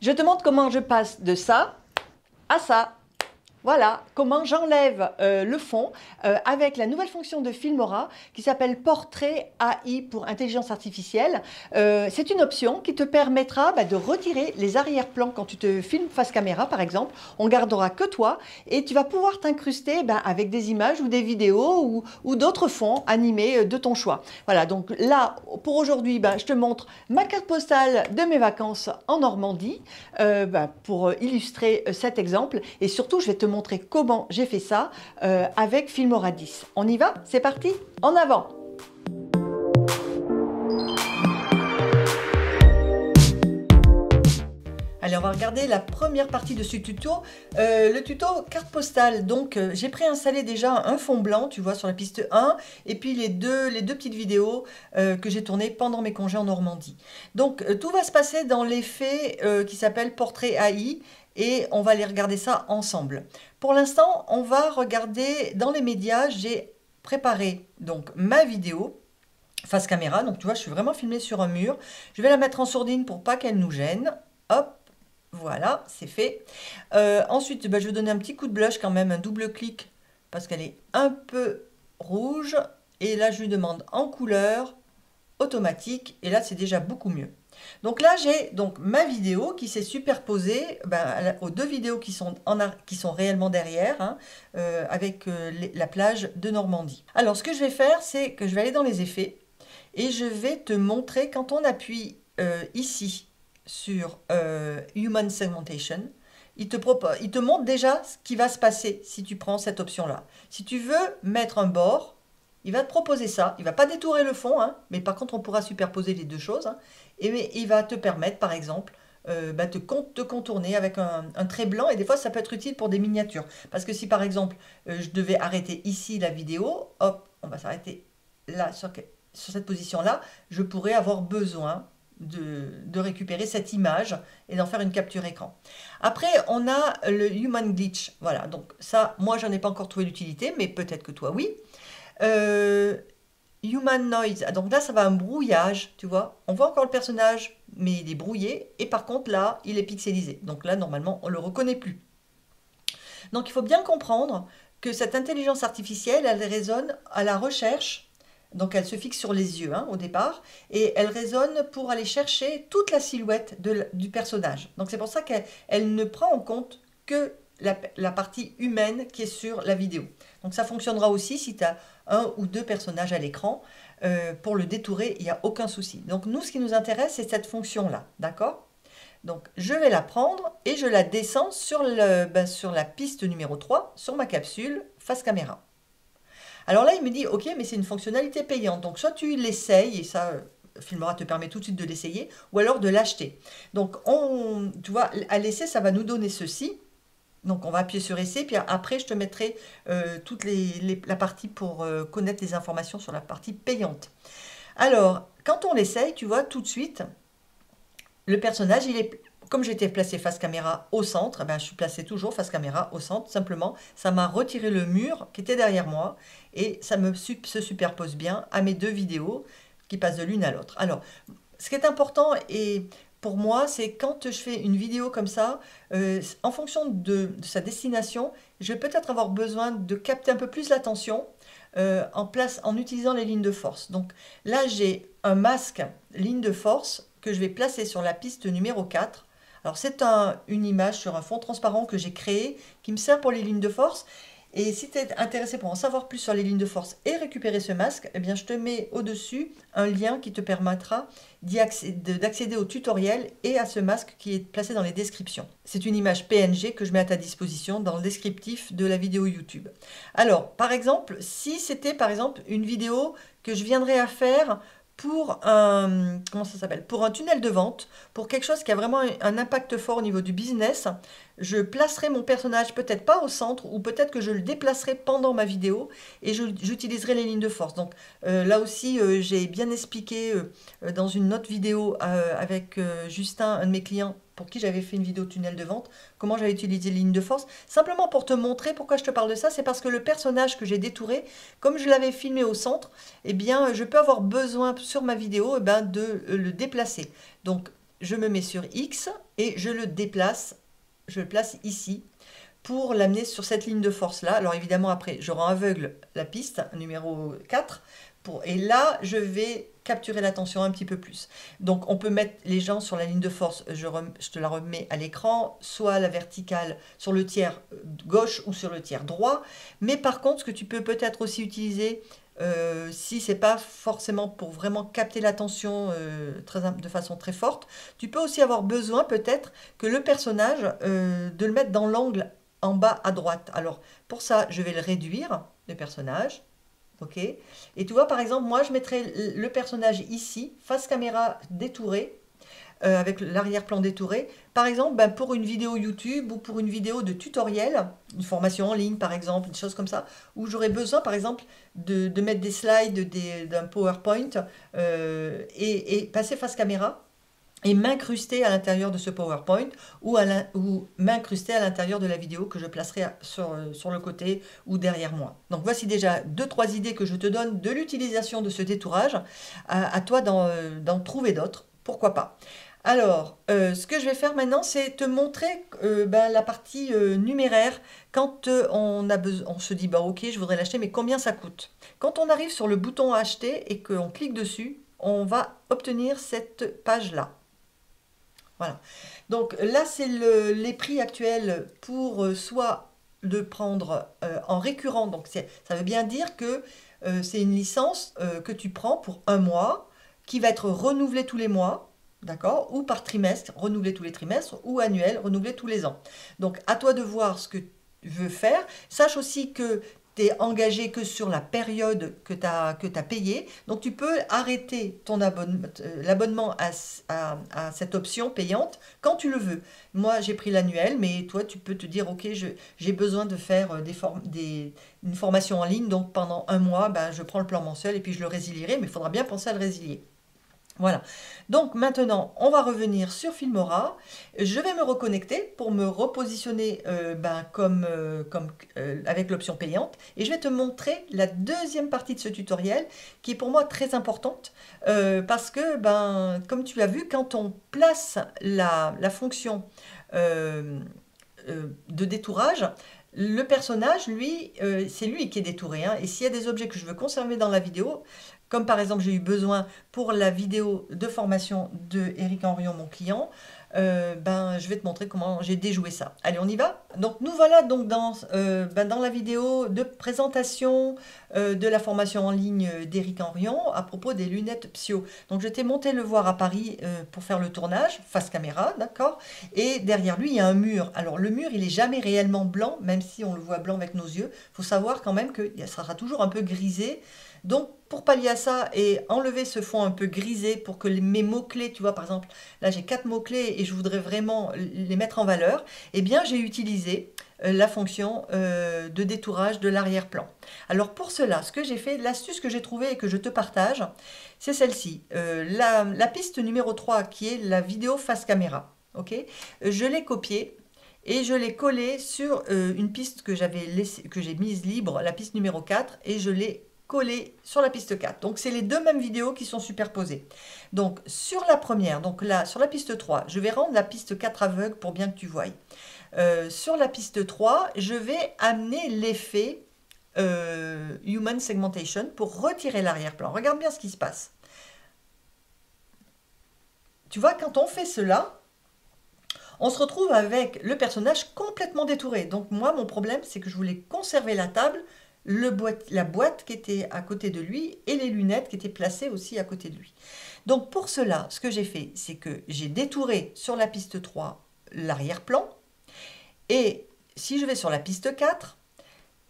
Je te montre comment je passe de ça à ça. Voilà comment j'enlève le fond avec la nouvelle fonction de Filmora qui s'appelle Portrait AI pour intelligence artificielle. C'est une option qui te permettra de retirer les arrière-plans quand tu te filmes face caméra par exemple. On gardera que toi et tu vas pouvoir t'incruster avec des images ou des vidéos ou d'autres fonds animés de ton choix. Voilà, donc là pour aujourd'hui je te montre ma carte postale de mes vacances en Normandie pour illustrer cet exemple et surtout je vais te montrer comment j'ai fait ça avec Filmora 10. On y va? C'est parti? En avant! Allez, on va regarder la première partie de ce tuto, le tuto carte postale. Donc, j'ai préinstallé déjà un fond blanc, tu vois, sur la piste 1, et puis les deux petites vidéos que j'ai tournées pendant mes congés en Normandie. Donc, tout va se passer dans l'effet qui s'appelle Portrait AI, et on va aller regarder ça ensemble. Pour l'instant, on va regarder dans les médias, j'ai préparé donc ma vidéo face caméra, donc tu vois, je suis vraiment filmée sur un mur. Je vais la mettre en sourdine pour pas qu'elle nous gêne. Hop! Voilà, c'est fait. Ensuite, je vais donner un petit coup de blush quand même, un double clic, parce qu'elle est un peu rouge. Et là, je lui demande en couleur automatique. Et là, c'est déjà beaucoup mieux. Donc là, j'ai donc ma vidéo qui s'est superposée aux deux vidéos qui sont réellement derrière, hein, avec la plage de Normandie. Alors, ce que je vais faire, c'est que je vais aller dans les effets et je vais te montrer quand on appuie ici sur Human Segmentation, il te montre déjà ce qui va se passer si tu prends cette option-là. Si tu veux mettre un bord, il va te proposer ça. Il ne va pas détourer le fond, hein, mais par contre, on pourra superposer les deux choses. Hein, et il va te permettre, par exemple, de contourner avec un trait blanc. Et des fois, ça peut être utile pour des miniatures. Parce que si, par exemple, je devais arrêter ici la vidéo, hop, on va s'arrêter là, sur cette position-là, je pourrais avoir besoin de récupérer cette image et d'en faire une capture écran. Après, on a le Human Glitch. Voilà, donc ça, moi, j'en ai pas encore trouvé l'utilité, mais peut-être que toi, oui. Human Noise. Donc là, ça va un brouillage, tu vois. On voit encore le personnage, mais il est brouillé. Et par contre, là, il est pixelisé. Donc là, normalement, on ne le reconnaît plus. Donc, il faut bien comprendre que cette intelligence artificielle, elle résonne à la recherche. Donc, elle se fixe sur les yeux, hein, au départ. Et elle résonne pour aller chercher toute la silhouette du personnage. Donc, c'est pour ça qu'elle ne prend en compte que la partie humaine qui est sur la vidéo. Donc ça fonctionnera aussi si tu as un ou deux personnages à l'écran. Pour le détourer, il n'y a aucun souci. Donc nous, ce qui nous intéresse, c'est cette fonction-là. D'accord? Donc je vais la prendre et je la descends sur la piste numéro 3, sur ma capsule face caméra. Alors là, il me dit, ok, mais c'est une fonctionnalité payante. Donc soit tu l'essayes, et ça, Filmora te permet tout de suite de l'essayer, ou alors de l'acheter. Donc tu vois, à l'essai, ça va nous donner ceci. Donc on va appuyer sur essai, puis après je te mettrai toute la partie pour connaître les informations sur la partie payante. Alors, quand on l'essaye, tu vois, tout de suite, le personnage, comme j'étais placé face caméra au centre, je suis placé toujours face caméra au centre, simplement, ça m'a retiré le mur qui était derrière moi, et ça se superpose bien à mes deux vidéos qui passent de l'une à l'autre. Alors, ce qui est important et pour moi, c'est quand je fais une vidéo comme ça, en fonction de sa destination, je vais peut-être avoir besoin de capter un peu plus l'attention en utilisant les lignes de force. Donc là, j'ai un masque ligne de force que je vais placer sur la piste numéro 4. Alors c'est une image sur un fond transparent que j'ai créé qui me sert pour les lignes de force. Et si tu es intéressé pour en savoir plus sur les lignes de force et récupérer ce masque, eh bien, je te mets au-dessus un lien qui te permettra d'accéder au tutoriel et à ce masque qui est placé dans les descriptions. C'est une image PNG que je mets à ta disposition dans le descriptif de la vidéo YouTube. Alors, par exemple, si c'était par exemple une vidéo que je viendrais à faire pour pour un tunnel de vente, pour quelque chose qui a vraiment un impact fort au niveau du business, je placerai mon personnage peut-être pas au centre ou peut-être que je le déplacerai pendant ma vidéo et j'utiliserai les lignes de force. Donc là aussi, j'ai bien expliqué dans une autre vidéo avec Justin, un de mes clients, pour qui j'avais fait une vidéo tunnel de vente, comment j'avais utilisé les lignes de force. Simplement pour te montrer pourquoi je te parle de ça, c'est parce que le personnage que j'ai détouré, comme je l'avais filmé au centre, eh bien, je peux avoir besoin sur ma vidéo de le déplacer. Donc, je me mets sur X et je le déplace, je le place ici pour l'amener sur cette ligne de force là. Alors évidemment après je rends aveugle la piste numéro 4 et là je vais capturer l'attention un petit peu plus. Donc on peut mettre les gens sur la ligne de force, je te la remets à l'écran, soit à la verticale sur le tiers gauche ou sur le tiers droit. Mais par contre ce que tu peux peut-être aussi utiliser, si c'est pas forcément pour vraiment capter l'attention de façon très forte, tu peux aussi avoir besoin peut-être que le personnage, de le mettre dans l'angle en bas à droite. Alors pour ça, je vais le réduire, le personnage. Ok. Et tu vois, par exemple, moi, je mettrais le personnage ici, face caméra détourée, avec l'arrière-plan détouré. Par exemple, ben, pour une vidéo YouTube ou pour une vidéo de tutoriel, une formation en ligne, par exemple, une chose comme ça, où j'aurais besoin, par exemple, de mettre des slides d'un PowerPoint et passer face caméra et m'incruster à l'intérieur de ce PowerPoint ou m'incruster à l'intérieur de la vidéo que je placerai sur le côté ou derrière moi. Donc voici déjà 2-3 idées que je te donne de l'utilisation de ce détourage. À toi d'en trouver d'autres, pourquoi pas. Alors, ce que je vais faire maintenant, c'est te montrer la partie numéraire quand on se dit, bah ok, je voudrais l'acheter, mais combien ça coûte? Quand on arrive sur le bouton acheter et qu'on clique dessus, on va obtenir cette page-là. Voilà. Donc là, c'est les prix actuels pour soit de prendre en récurrent. Donc ça veut bien dire que c'est une licence que tu prends pour un mois, qui va être renouvelée tous les mois, d'accord? Ou par trimestre, renouvelée tous les trimestres, ou annuel, renouvelée tous les ans. Donc à toi de voir ce que tu veux faire. Sache aussi que tu es engagé que sur la période que tu as payé. Donc tu peux arrêter ton l'abonnement à cette option payante quand tu le veux. Moi j'ai pris l'annuel, mais toi tu peux te dire ok, j'ai besoin de faire une formation en ligne, donc pendant un mois, ben, je prends le plan mensuel et puis je le résilierai, mais il faudra bien penser à le résilier. Voilà. Donc maintenant, on va revenir sur Filmora. Je vais me reconnecter pour me repositionner avec l'option payante. Et je vais te montrer la deuxième partie de ce tutoriel qui est pour moi très importante parce que, comme tu l'as vu, quand on place la fonction de détourage, le personnage, lui, c'est lui qui est détouré. Hein. Et s'il y a des objets que je veux conserver dans la vidéo, comme par exemple j'ai eu besoin pour la vidéo de formation de Éric Henrion, mon client, je vais te montrer comment j'ai déjoué ça. Allez, on y va? Donc nous voilà donc dans la vidéo de présentation de la formation en ligne d'Éric Henrion à propos des lunettes Psio. Donc je t'ai monté le voir à Paris pour faire le tournage, face caméra, d'accord? Et derrière lui, il y a un mur. Alors le mur, il n'est jamais réellement blanc, même si on le voit blanc avec nos yeux. Il faut savoir quand même que ça sera toujours un peu grisé. Donc, pour pallier à ça et enlever ce fond un peu grisé pour que mes mots-clés, tu vois, par exemple, là j'ai 4 mots-clés et je voudrais vraiment les mettre en valeur, eh bien j'ai utilisé la fonction de détourage de l'arrière-plan. Alors pour cela, ce que j'ai fait, l'astuce que j'ai trouvée et que je te partage, c'est celle-ci. La piste numéro 3 qui est la vidéo face caméra. Okay, je l'ai copiée. Et je l'ai collée sur une piste que j'ai mise libre, la piste numéro 4, et je l'ai collé sur la piste 4. Donc c'est les deux mêmes vidéos qui sont superposées. Donc sur la première, donc là sur la piste 3, je vais rendre la piste 4 aveugle pour bien que tu voyes. Sur la piste 3, je vais amener l'effet Human Segmentation pour retirer l'arrière-plan. Regarde bien ce qui se passe. Tu vois, quand on fait cela, on se retrouve avec le personnage complètement détouré. Donc moi, mon problème, c'est que je voulais conserver la table, la boîte qui était à côté de lui et les lunettes qui étaient placées aussi à côté de lui. Donc pour cela, ce que j'ai fait, c'est que j'ai détouré sur la piste 3 l'arrière-plan. Et si je vais sur la piste 4,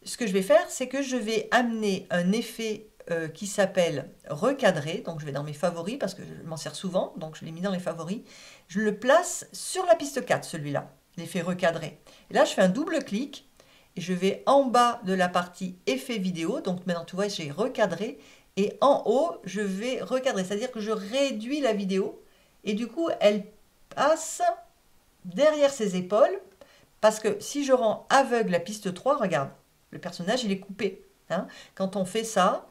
ce que je vais faire, c'est que je vais amener un effet qui s'appelle recadrer. Donc je vais dans mes favoris parce que je m'en sers souvent, donc je l'ai mis dans les favoris. Je le place sur la piste 4, celui-là, l'effet recadrer. Et là, je fais un double clic. Et je vais en bas de la partie effet vidéo, donc maintenant tu vois j'ai recadré, et en haut je vais recadrer, c'est-à-dire que je réduis la vidéo, et du coup elle passe derrière ses épaules, parce que si je rends aveugle la piste 3, regarde, le personnage il est coupé. Hein. Quand on fait ça,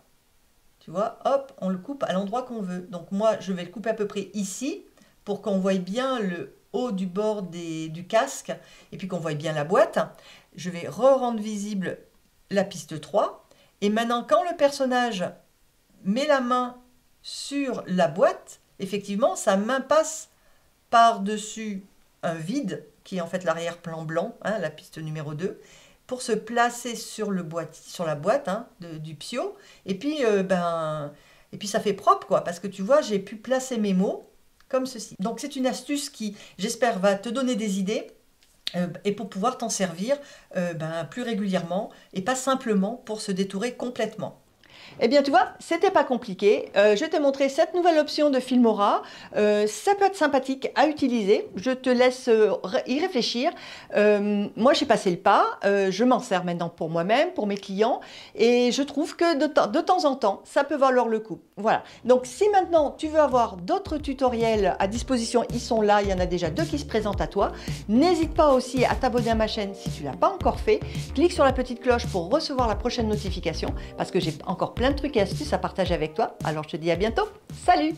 tu vois, hop, on le coupe à l'endroit qu'on veut. Donc moi je vais le couper à peu près ici, pour qu'on voie bien le haut du bord du casque et puis qu'on voie bien la boîte. Je vais rendre visible la piste 3. Et maintenant, quand le personnage met la main sur la boîte, effectivement, sa main passe par-dessus un vide, qui est en fait l'arrière-plan blanc, hein, la piste numéro 2, pour se placer sur la boîte hein, du Pio. Et puis, ça fait propre, quoi, parce que tu vois, j'ai pu placer mes mots comme ceci. Donc c'est une astuce qui, j'espère, va te donner des idées et pour pouvoir t'en servir plus régulièrement et pas simplement pour se détourer complètement. Eh bien, tu vois, c'était pas compliqué. Je t'ai montré cette nouvelle option de Filmora. Ça peut être sympathique à utiliser. Je te laisse y réfléchir. Moi, j'ai passé le pas. Je m'en sers maintenant pour moi-même, pour mes clients. Et je trouve que de temps en temps, ça peut valoir le coup. Voilà. Donc, si maintenant, tu veux avoir d'autres tutoriels à disposition, ils sont là. Il y en a déjà 2 qui se présentent à toi. N'hésite pas aussi à t'abonner à ma chaîne si tu ne l'as pas encore fait. Clique sur la petite cloche pour recevoir la prochaine notification parce que j'ai encore plein de trucs et astuces à partager avec toi. Alors je te dis à bientôt. Salut!